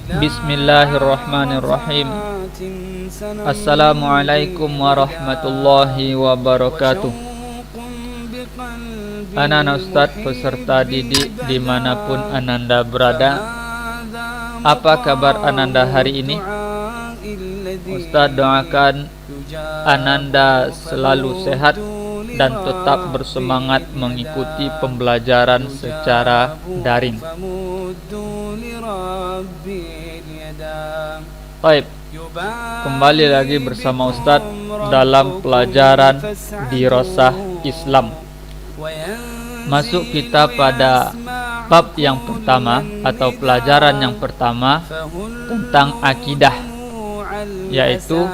Bismillahirrahmanirrahim. Assalamualaikum warahmatullahi wabarakatuh. Anak Ustadz peserta didik dimanapun Ananda berada, apa kabar Ananda hari ini? Ustadz doakan Ananda selalu sehat dan tetap bersemangat mengikuti pembelajaran secara daring. Baik, kembali lagi bersama Ustadz dalam pelajaran Dirasah Islam. Masuk kita pada bab yang pertama atau pelajaran yang pertama tentang akidah, yaitu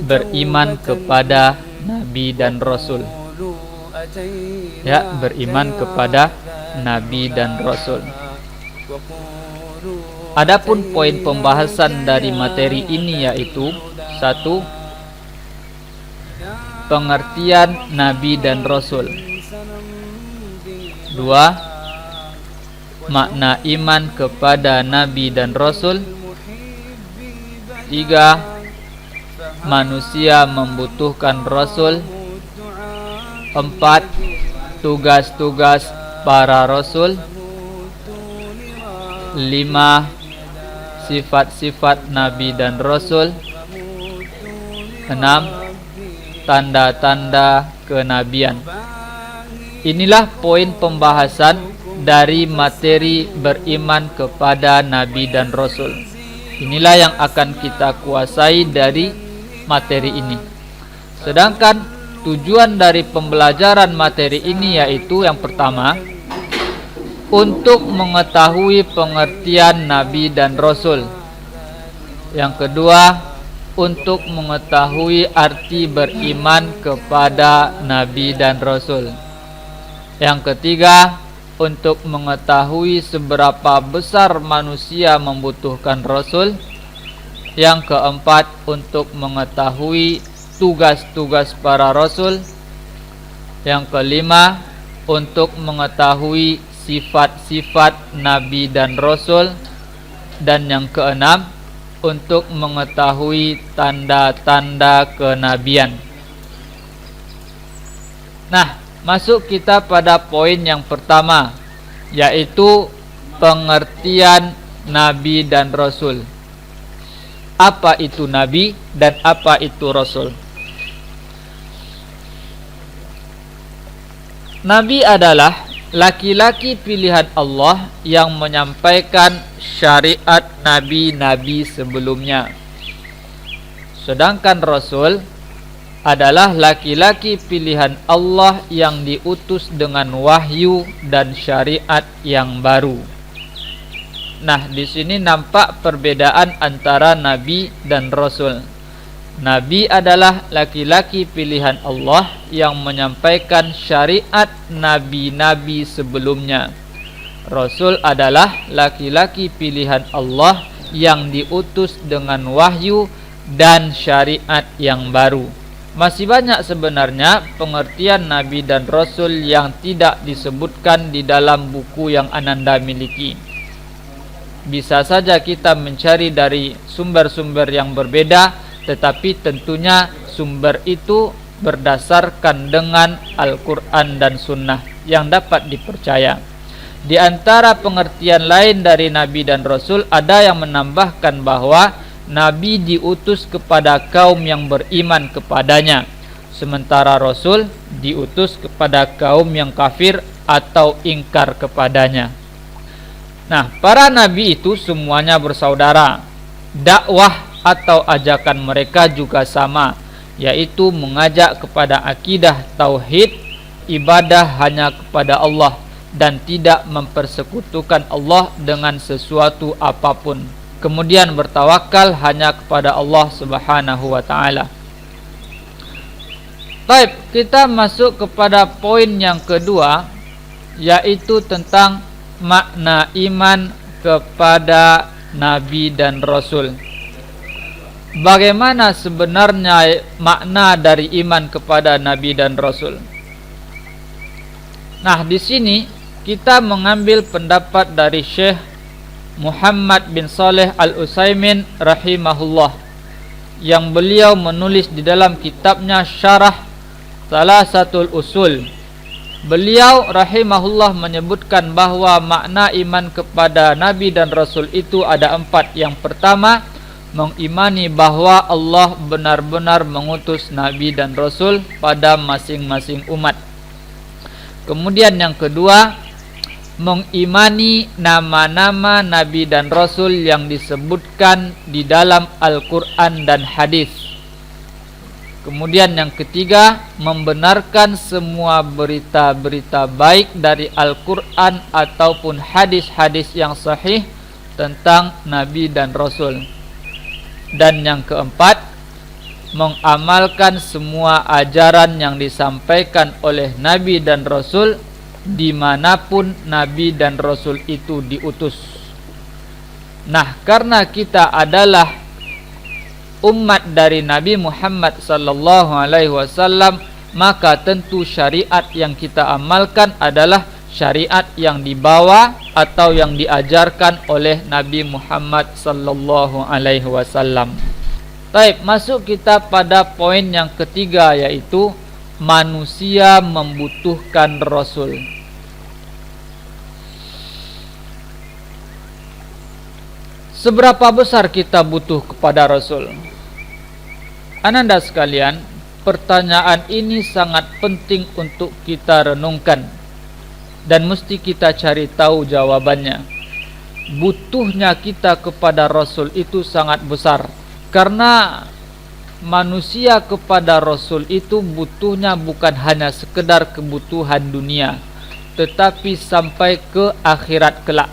beriman kepada Nabi dan Rasul. Ya, beriman kepada Nabi dan Rasul. Adapun poin pembahasan dari materi ini yaitu 1. Pengertian Nabi dan Rasul. 2. Makna iman kepada Nabi dan Rasul. 3. Manusia membutuhkan Rasul. 4. Tugas-tugas para Rasul. 5. Sifat-sifat Nabi dan Rasul. 6. Tanda-tanda kenabian. Inilah poin pembahasan dari materi beriman kepada Nabi dan Rasul. Inilah yang akan kita kuasai dari materi ini. Sedangkan tujuan dari pembelajaran materi ini yaitu yang pertama, untuk mengetahui pengertian Nabi dan Rasul. Yang kedua, untuk mengetahui arti beriman kepada Nabi dan Rasul. Yang ketiga, untuk mengetahui seberapa besar manusia membutuhkan Rasul. Yang keempat, untuk mengetahui tugas-tugas para Rasul. Yang kelima, untuk mengetahui sifat-sifat Nabi dan Rasul. Dan yang keenam, untuk mengetahui tanda-tanda kenabian. Nah, masuk kita pada poin yang pertama, yaitu pengertian Nabi dan Rasul. Apa itu Nabi dan apa itu Rasul? Nabi adalah laki-laki pilihan Allah yang menyampaikan syariat nabi-nabi sebelumnya. Sedangkan Rasul adalah laki-laki pilihan Allah yang diutus dengan wahyu dan syariat yang baru. Nah, di sini nampak perbedaan antara Nabi dan Rasul. Nabi adalah laki-laki pilihan Allah yang menyampaikan syariat nabi-nabi sebelumnya. Rasul adalah laki-laki pilihan Allah yang diutus dengan wahyu dan syariat yang baru. Masih banyak sebenarnya pengertian Nabi dan Rasul yang tidak disebutkan di dalam buku yang Ananda miliki. Bisa saja kita mencari dari sumber-sumber yang berbeda, tetapi tentunya sumber itu berdasarkan dengan Al-Quran dan Sunnah yang dapat dipercaya. Di antara pengertian lain dari Nabi dan Rasul, ada yang menambahkan bahwa Nabi diutus kepada kaum yang beriman kepadanya, sementara Rasul diutus kepada kaum yang kafir atau ingkar kepadanya. Nah, para Nabi itu semuanya bersaudara. Dakwah atau ajakan mereka juga sama, yaitu mengajak kepada akidah tauhid, ibadah hanya kepada Allah, dan tidak mempersekutukan Allah dengan sesuatu apapun. Kemudian bertawakal hanya kepada Allah Subhanahu wa taala. Baik, kita masuk kepada poin yang kedua, yaitu tentang makna iman kepada Nabi dan Rasul. Bagaimana sebenarnya makna dari iman kepada Nabi dan Rasul? Nah, di sini kita mengambil pendapat dari Syekh Muhammad bin Saleh Al-Utsaimin rahimahullah, yang beliau menulis di dalam kitabnya Syarah Salasatul Usul. Beliau rahimahullah menyebutkan bahawa makna iman kepada Nabi dan Rasul itu ada 4. Yang pertama, mengimani bahawa Allah benar-benar mengutus Nabi dan Rasul pada masing-masing umat. Kemudian yang kedua, mengimani nama-nama Nabi dan Rasul yang disebutkan di dalam Al-Quran dan hadis. Kemudian yang ketiga, membenarkan semua berita-berita baik dari Al-Quran ataupun hadis-hadis yang sahih tentang Nabi dan Rasul. Dan yang keempat, mengamalkan semua ajaran yang disampaikan oleh Nabi dan Rasul dimanapun Nabi dan Rasul itu diutus. Nah, karena kita adalah umat dari Nabi Muhammad sallallahu alaihi wasallam, maka tentu syariat yang kita amalkan adalah syariat yang dibawa atau yang diajarkan oleh Nabi Muhammad sallallahu alaihi wasallam. Baik, masuk kita pada poin yang ketiga, yaitu manusia membutuhkan Rasul. Seberapa besar kita butuh kepada Rasul? Ananda sekalian, pertanyaan ini sangat penting untuk kita renungkan dan mesti kita cari tahu jawabannya. Butuhnya kita kepada Rasul itu sangat besar, karena manusia kepada Rasul itu butuhnya bukan hanya sekedar kebutuhan dunia, tetapi sampai ke akhirat kelak.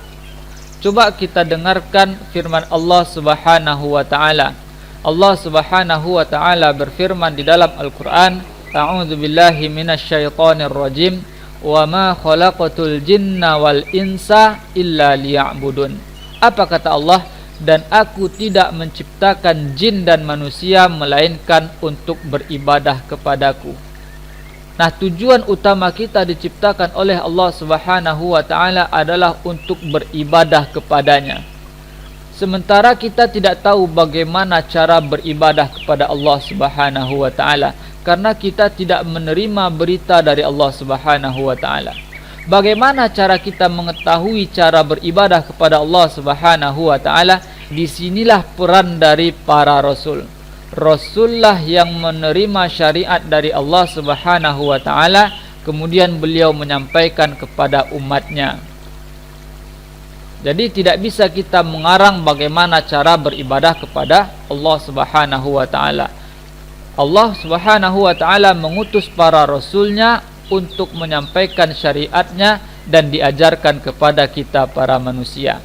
Coba kita dengarkan firman Allah Subhanahu wa taala. Allah Subhanahu wa taala berfirman di dalam Al-Qur'an, A'udzu billahi minasyaitonir rajim, wa ma khalaqatul jinna wal insa illa liya'budun. Apa kata Allah? Dan aku tidak menciptakan jin dan manusia melainkan untuk beribadah kepadaku. Nah, tujuan utama kita diciptakan oleh Allah Subhanahu wa taala adalah untuk beribadah kepadanya. Sementara kita tidak tahu bagaimana cara beribadah kepada Allah Subhanahu wa taala, karena kita tidak menerima berita dari Allah Subhanahu wa taala. Bagaimana cara kita mengetahui cara beribadah kepada Allah Subhanahu wa taala? Disinilah peran dari para rasul. Rasulullah yang menerima syariat dari Allah Subhanahu wa taala, kemudian beliau menyampaikan kepada umatnya. Jadi tidak bisa kita mengarang bagaimana cara beribadah kepada Allah Subhanahu wa taala. Allah Subhanahu wa taala mengutus para rasulnya untuk menyampaikan syariatnya dan diajarkan kepada kita para manusia.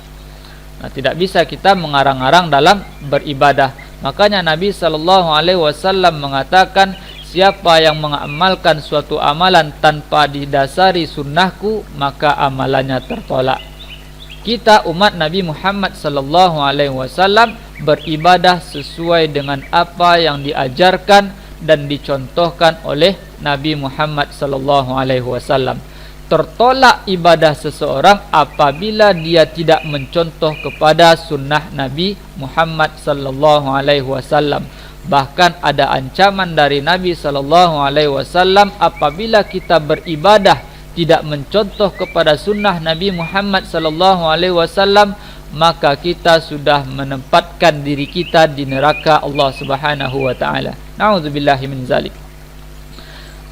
Nah, tidak bisa kita mengarang-arang dalam beribadah. Makanya Nabi sallallahu alaihi wasallam mengatakan, siapa yang mengamalkan suatu amalan tanpa didasari sunnahku, maka amalannya tertolak. Kita umat Nabi Muhammad sallallahu alaihi wasallam beribadah sesuai dengan apa yang diajarkan dan dicontohkan oleh Nabi Muhammad sallallahu alaihi wasallam. Tertolak ibadah seseorang apabila dia tidak mencontoh kepada sunnah Nabi Muhammad sallallahu alaihi wasallam. Bahkan ada ancaman dari Nabi sallallahu alaihi wasallam apabila kita beribadah tidak mencontoh kepada sunnah Nabi Muhammad sallallahu alaihi wasallam, maka kita sudah menempatkan diri kita di neraka Allah Subhanahu wa taala. Nauzubillahi min zalik.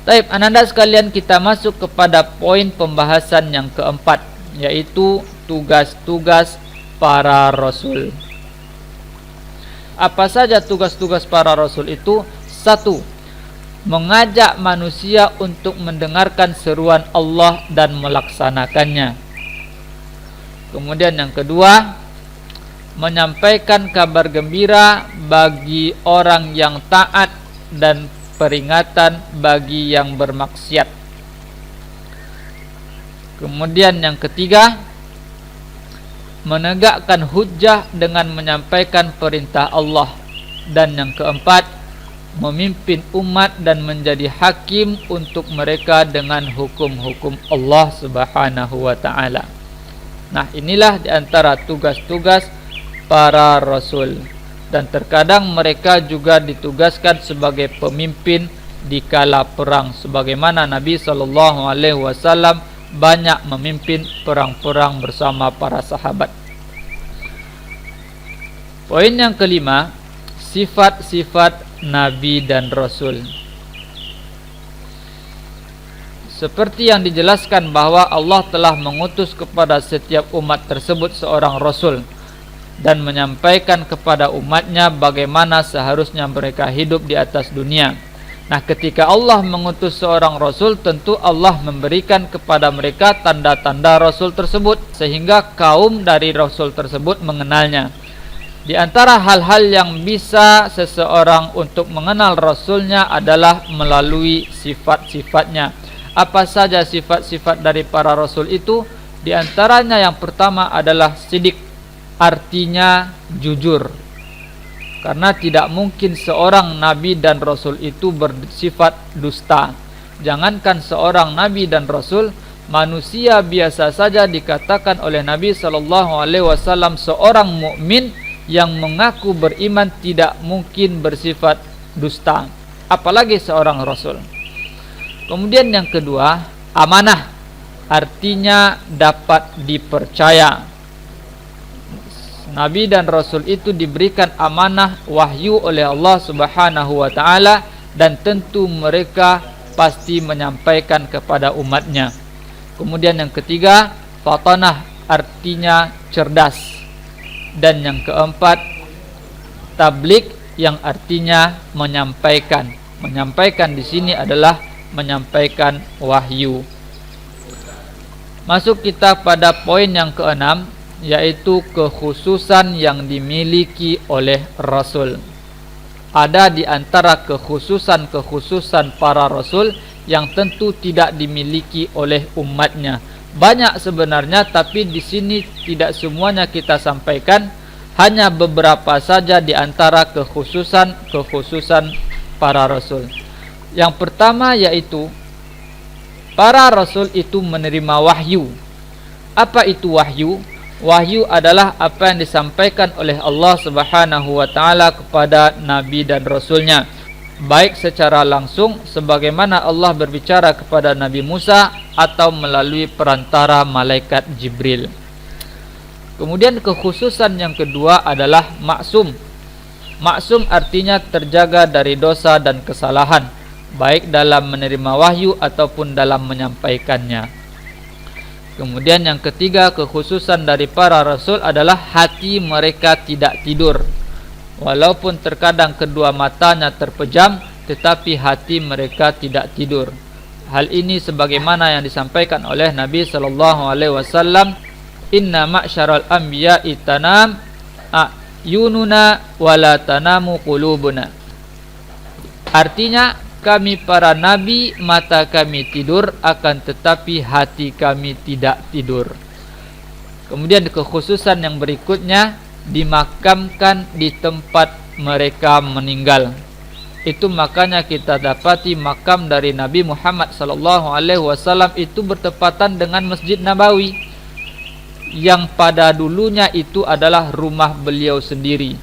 Baik, ananda sekalian, kita masuk kepada poin pembahasan yang keempat, yaitu tugas-tugas para rasul. Apa saja tugas-tugas para rasul itu? 1. Mengajak manusia untuk mendengarkan seruan Allah dan melaksanakannya. Kemudian yang kedua, menyampaikan kabar gembira bagi orang yang taat dan peringatan bagi yang bermaksiat. Kemudian yang ketiga, menegakkan hujjah dengan menyampaikan perintah Allah. Dan yang keempat, memimpin umat dan menjadi hakim untuk mereka dengan hukum-hukum Allah Subhanahu wa taala. Nah, inilah di antara tugas-tugas para rasul. Dan terkadang mereka juga ditugaskan sebagai pemimpin di kala perang, sebagaimana Nabi SAW banyak memimpin perang-perang bersama para sahabat. Poin yang kelima, sifat-sifat Nabi dan Rasul. Seperti yang dijelaskan bahwa Allah telah mengutus kepada setiap umat tersebut seorang Rasul dan menyampaikan kepada umatnya bagaimana seharusnya mereka hidup di atas dunia. Nah, ketika Allah mengutus seorang Rasul, tentu Allah memberikan kepada mereka tanda-tanda Rasul tersebut, sehingga kaum dari Rasul tersebut mengenalnya. Di antara hal-hal yang bisa seseorang untuk mengenal Rasulnya adalah melalui sifat-sifatnya. Apa saja sifat-sifat dari para Rasul itu? Di antaranya yang pertama adalah sidik, artinya jujur. Karena tidak mungkin seorang Nabi dan Rasul itu bersifat dusta. Jangankan seorang Nabi dan Rasul, manusia biasa saja dikatakan oleh Nabi SAW seorang mukmin yang mengaku beriman tidak mungkin bersifat dusta, apalagi seorang Rasul. Kemudian yang kedua, amanah, artinya dapat dipercaya. Nabi dan Rasul itu diberikan amanah wahyu oleh Allah Subhanahu wa taala, dan tentu mereka pasti menyampaikan kepada umatnya. Kemudian yang ketiga, fatanah, artinya cerdas. Dan yang keempat, tabligh, yang artinya menyampaikan. Menyampaikan di sini adalah menyampaikan wahyu. Masuk kita pada poin yang keenam, yaitu kekhususan yang dimiliki oleh Rasul. Ada di antara kekhususan para Rasul yang tentu tidak dimiliki oleh umatnya. Banyak sebenarnya, tapi di sini tidak semuanya kita sampaikan, hanya beberapa saja di antara kekhususan para Rasul. Yang pertama yaitu para Rasul itu menerima wahyu. Apa itu wahyu? Wahyu adalah apa yang disampaikan oleh Allah Subhanahu wa taala kepada nabi dan rasulnya, baik secara langsung sebagaimana Allah berbicara kepada Nabi Musa atau melalui perantara malaikat Jibril. Kemudian kekhususan yang kedua adalah maksum. Maksum artinya terjaga dari dosa dan kesalahan, baik dalam menerima wahyu ataupun dalam menyampaikannya. Kemudian yang ketiga, kekhususan dari para rasul adalah hati mereka tidak tidur. Walaupun terkadang kedua matanya terpejam, tetapi hati mereka tidak tidur. Hal ini sebagaimana yang disampaikan oleh Nabi SAW, inna ma'syaral anbiya'i tanam a'yununa wala tanamu qulubuna. Artinya, kami para nabi, mata kami tidur, akan tetapi hati kami tidak tidur. Kemudian kekhususan yang berikutnya, dimakamkan di tempat mereka meninggal. Itu makanya kita dapati makam dari Nabi Muhammad SAW itu bertepatan dengan Masjid Nabawi, yang pada dulunya itu adalah rumah beliau sendiri.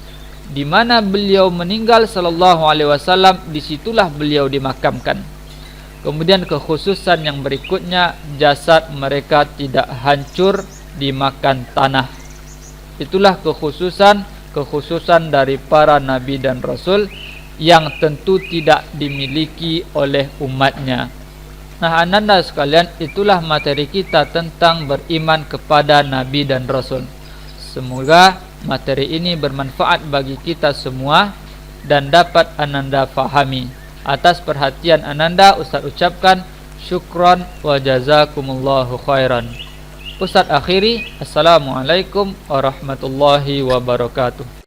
Di mana beliau meninggal SAW, disitulah beliau dimakamkan. Kemudian kekhususan yang berikutnya, jasad mereka tidak hancur dimakan tanah. Itulah kekhususan dari para nabi dan rasul yang tentu tidak dimiliki oleh umatnya. Nah, ananda sekalian, itulah materi kita tentang beriman kepada nabi dan rasul. Semoga materi ini bermanfaat bagi kita semua dan dapat ananda fahami. Atas perhatian ananda, Ustaz ucapkan syukran wa jazakumullahu khairan. Ustaz akhiri, assalamualaikum warahmatullahi wabarakatuh.